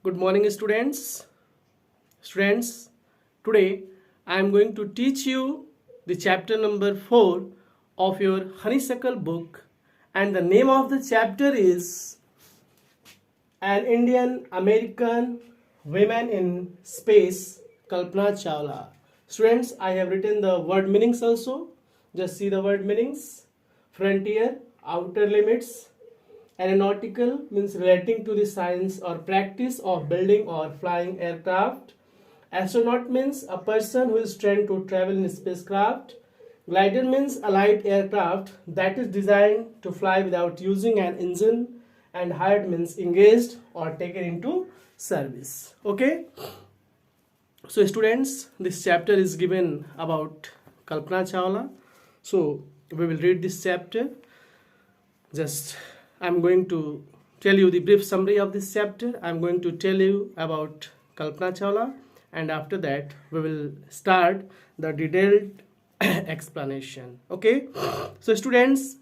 Good morning, students. Students, today I am going to teach you the chapter number 4 of your honeysuckle book, and the name of the chapter is An Indian American Women in Space, Kalpana Chawla. Students, I have written the word meanings also. Just see the word meanings. Frontier, outer limits. Aeronautical means relating to the science or practice of building or flying aircraft. Astronaut means a person who is trained to travel in spacecraft. Glider means a light aircraft that is designed to fly without using an engine. And hired means engaged or taken into service. Okay. So students, this chapter is given about Kalpana Chawla. So we will read this chapter. Just I'm going to tell you the brief summary of this chapter. I'm going to tell you about Kalpana Chawla, and after that we will start the detailed explanation. Okay. So students,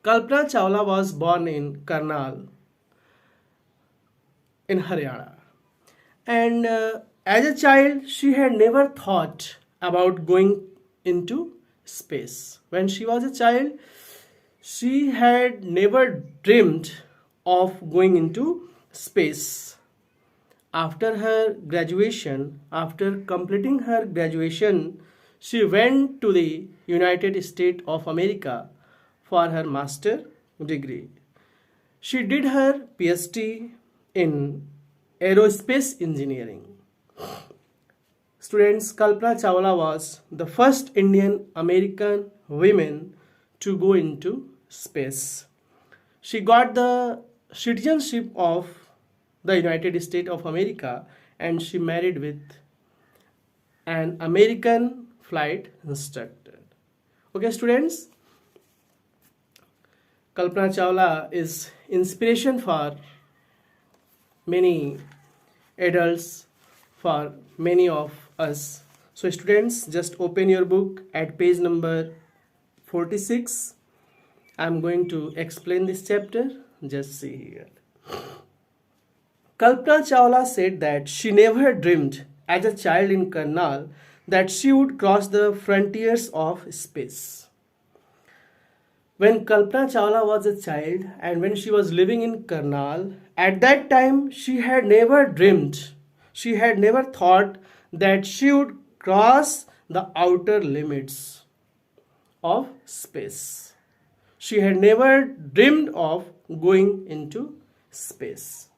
Kalpana Chawla was born in Karnal in Haryana, and as a child she had never thought about going into space. When she was a child, she had never dreamed of going into space. After completing her graduation, she went to the United States of America for her master degree. She did her PhD in aerospace engineering. Students, Kalpana Chawla was the first Indian American woman to go into space. She got the citizenship of the United States of America, and she married with an American flight instructor. Okay, students, Kalpana Chawla is inspiration for many adults, for many of us. So students, just open your book at page number 46. I'm going to explain this chapter. Just see here. Kalpana Chawla said that she never dreamed as a child in Karnal that she would cross the frontiers of space. When Kalpana Chawla was a child and when she was living in Karnal, at that time she had never dreamed, she had never thought that she would cross the outer limits of space. She had never dreamed of going into space.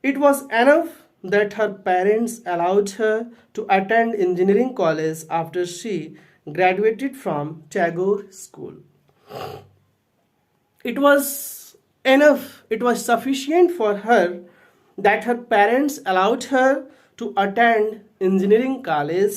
It was enough that her parents allowed her to attend engineering college after she graduated from Tagore School. It was enough, it was sufficient for her that her parents allowed her to attend engineering college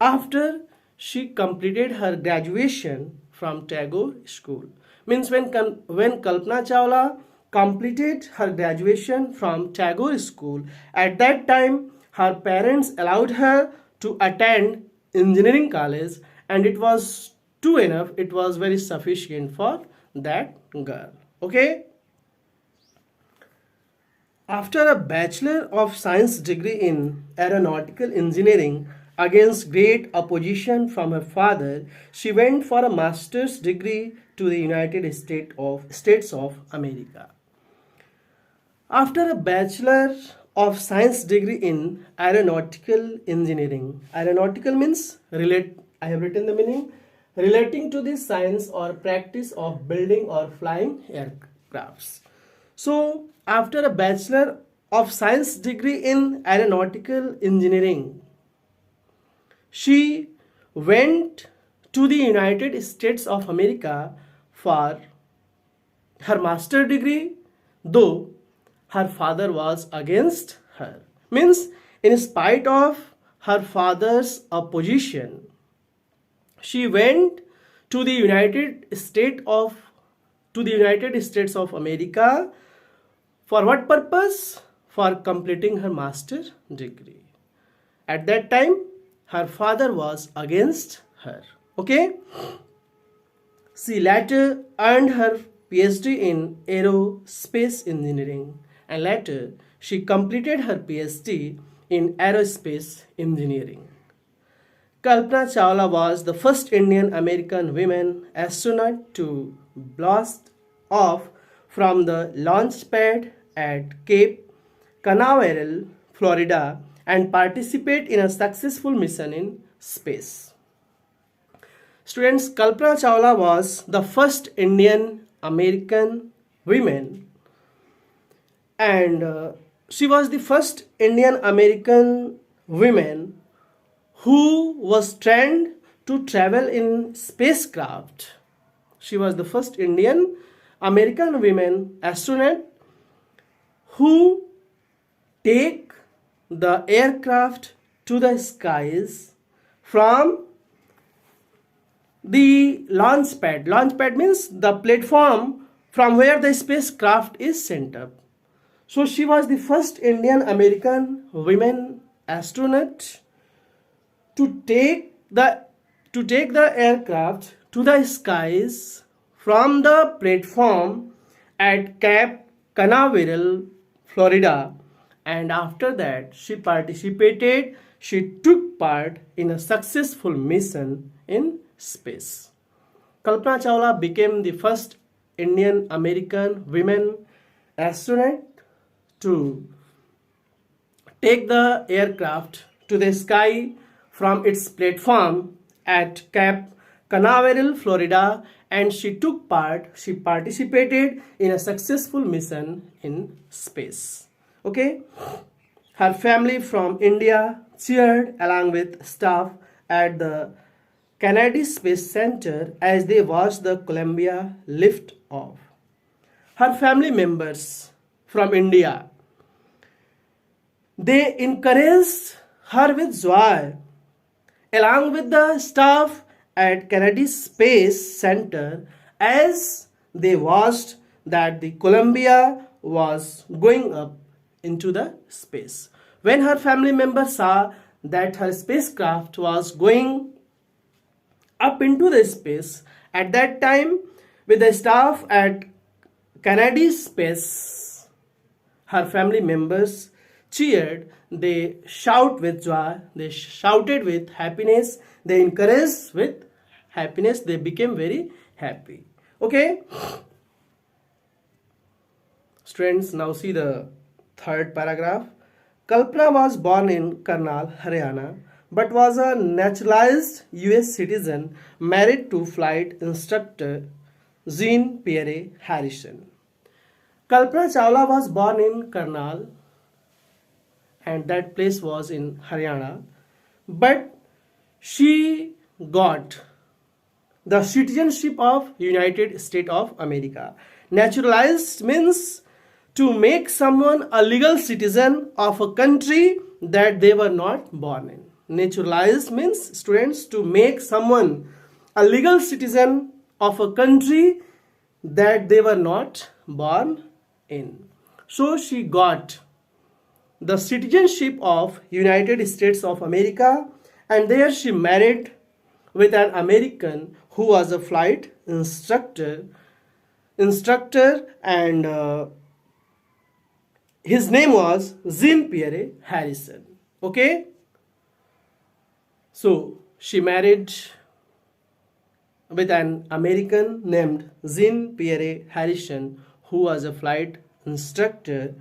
after she completed her graduation from Tagore School. Means when Kalpana Chawla completed her graduation from Tagore School, at that time her parents allowed her to attend engineering college, and it was too enough, it was very sufficient for that girl. Okay. After a Bachelor of Science degree in Aeronautical Engineering, against great opposition from her father, she went for a master's degree to the United States of America. After a Bachelor of Science degree in Aeronautical Engineering, aeronautical means I have written the meaning, relating to the science or practice of building or flying aircrafts. So, after a Bachelor of Science degree in Aeronautical Engineering, she went to the United States of America for her master degree, though her father was against her. Means, in spite of her father's opposition, she went to the United States of America. For what purpose? For completing her master degree. At that time, her father was against her. Okay. She later earned her PhD in aerospace engineering and later she completed her PhD in aerospace engineering. Kalpana Chawla was the first Indian American woman astronaut to blast off from the launch pad at Cape Canaveral, Florida, and participate in a successful mission in space. Students, Kalpana Chawla was the first Indian American woman, and she was the first Indian American woman who was trained to travel in spacecraft. She was the first Indian American woman astronaut who take the aircraft to the skies from the launch pad. Launch pad means the platform from where the spacecraft is sent up. So she was the first Indian American woman astronaut to take the aircraft to the skies from the platform at Cape Canaveral, Florida, and after that she took part in a successful mission in space. Kalpana Chawla became the first Indian American woman astronaut to take the aircraft to the sky from its platform at Cape Canaveral, Florida, and she participated in a successful mission in space. Okay? Her family from India cheered along with staff at the Kennedy Space Center as they watched the Columbia lift off. Her family members from India, they encouraged her with joy along with the staff at Kennedy Space Center as they watched that the Columbia was going up into the space. When her family members saw that her spacecraft was going up into the space, at that time with the staff at Kennedy Space, her family members cheered, they shout with joy, they shouted with happiness, they encouraged with happiness, they became very happy. Okay? Students, now see the third paragraph. Kalpana was born in Karnal, Haryana, but was a naturalized US citizen married to flight instructor Jean-Pierre Harrison. Kalpana Chawla was born in Karnal, and that place was in Haryana, but she got the citizenship of United States of America. Naturalized means to make someone a legal citizen of a country that they were not born in. Naturalized means, students, to make someone a legal citizen of a country that they were not born in. So she got the citizenship of United States of America, and there she married with an American who was a flight instructor, and his name was Jean-Pierre Harrison. Okay? So she married with an American named Jean-Pierre Harrison who was a flight instructor.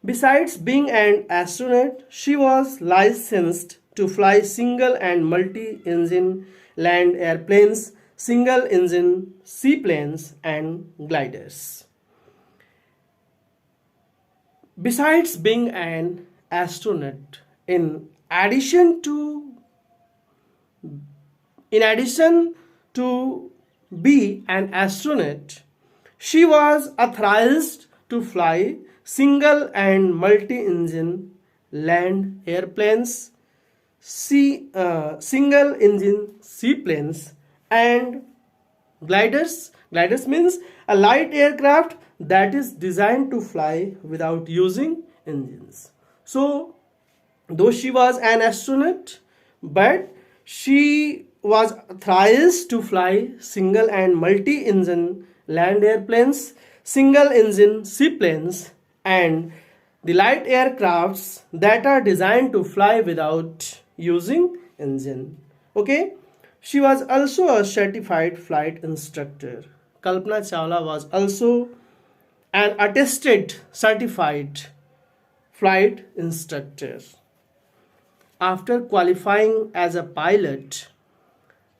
Besides being an astronaut, she was licensed to fly single and multi-engine land airplanes, single-engine seaplanes, and gliders. Besides being an astronaut, in addition to be an astronaut, she was authorized to fly single and multi-engine land airplanes, single engine seaplanes, and gliders. Gliders means a light aircraft that is designed to fly without using engines. So though she was an astronaut, but she was authorized to fly single and multi-engine land airplanes, single engine seaplanes, and the light aircrafts that are designed to fly without using engine. Okay, she was also a certified flight instructor. Kalpana Chawla was also an attested certified flight instructor. After qualifying as a pilot,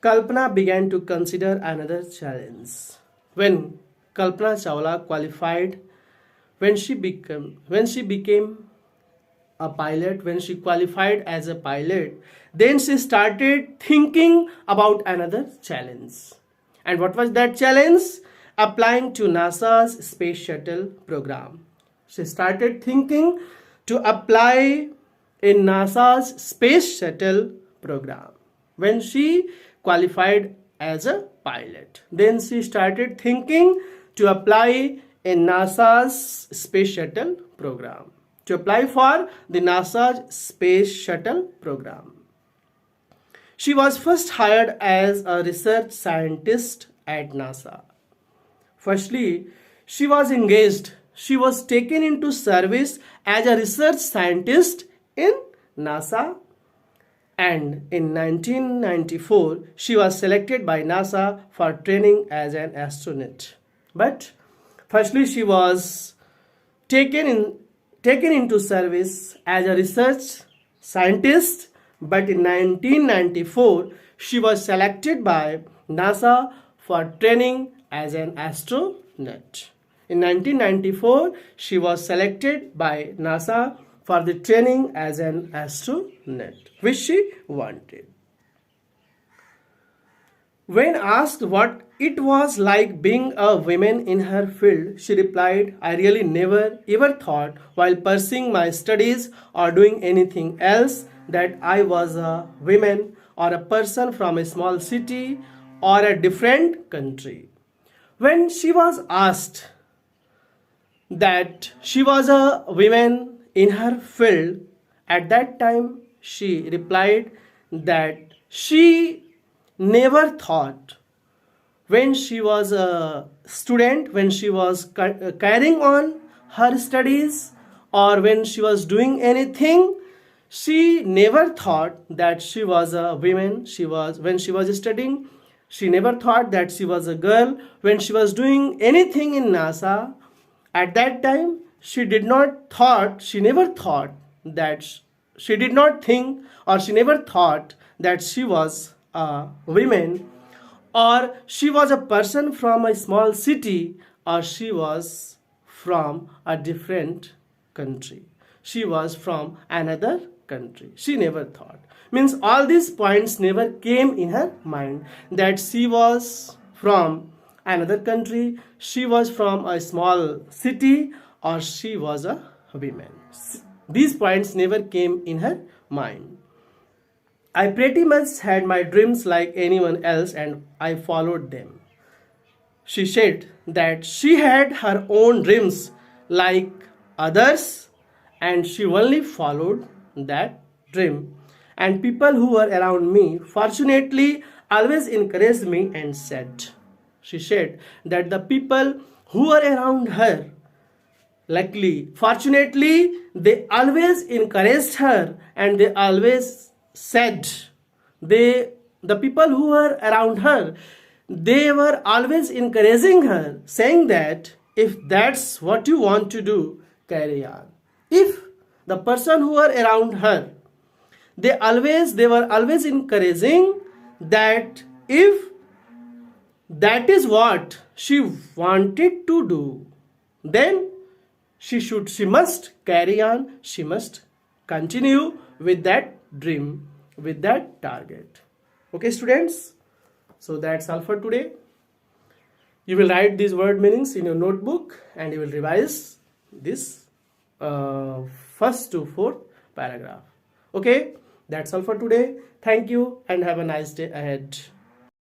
Kalpana began to consider another challenge. When Kalpana Chawla qualified, when she became a pilot, when she qualified as a pilot, then she started thinking about another challenge. And what was that challenge? Applying to NASA's space shuttle program. She started thinking to apply in NASA's space shuttle program. When she qualified as a pilot, then she started thinking to apply in NASA's space shuttle program, to apply for the NASA's space shuttle program. She was first hired as a research scientist at NASA. Firstly, she was engaged. She was taken into service as a research scientist in NASA, and in 1994 she was selected by NASA for training as an astronaut. But firstly, she was taken into service as a research scientist, but in 1994 she was selected by NASA for training as an astronaut. In 1994 she was selected by NASA for the training as an astronaut, which she wanted. When asked what it was like being a woman in her field, she replied, "I really never ever thought while pursuing my studies or doing anything else that I was a woman or a person from a small city or a different country." When she was asked that she was a woman in her field, at that time she replied that she never thought when she was a student, when she was carrying on her studies or when she was doing anything, she never thought that she was a woman. When she was studying, she never thought that she was a girl. When she was doing anything in NASA, at that time she never thought that she did not think, or she never thought that she was a woman, or she was a person from a small city, or she was from a different country. She was from another country. She never thought. Means all these points never came in her mind, that she was from another country, she was from a small city, or she was a woman. These points never came in her mind. I pretty much had my dreams like anyone else and I followed them. She said that she had her own dreams like others and she only followed that dream. And people who were around me fortunately always encouraged me and said, she said that the people who were around her, luckily, fortunately, they always encouraged her and they always said, the people who were around her, they were always encouraging her, saying that if that's what you want to do, carry on. If the person who were around her, they were always encouraging that if that is what she wanted to do, then she must carry on, she must continue with that dream, with that target. Okay, students? So that's all for today. You will write these word meanings in your notebook and you will revise this first to fourth paragraph. Okay, that's all for today. Thank you and have a nice day ahead.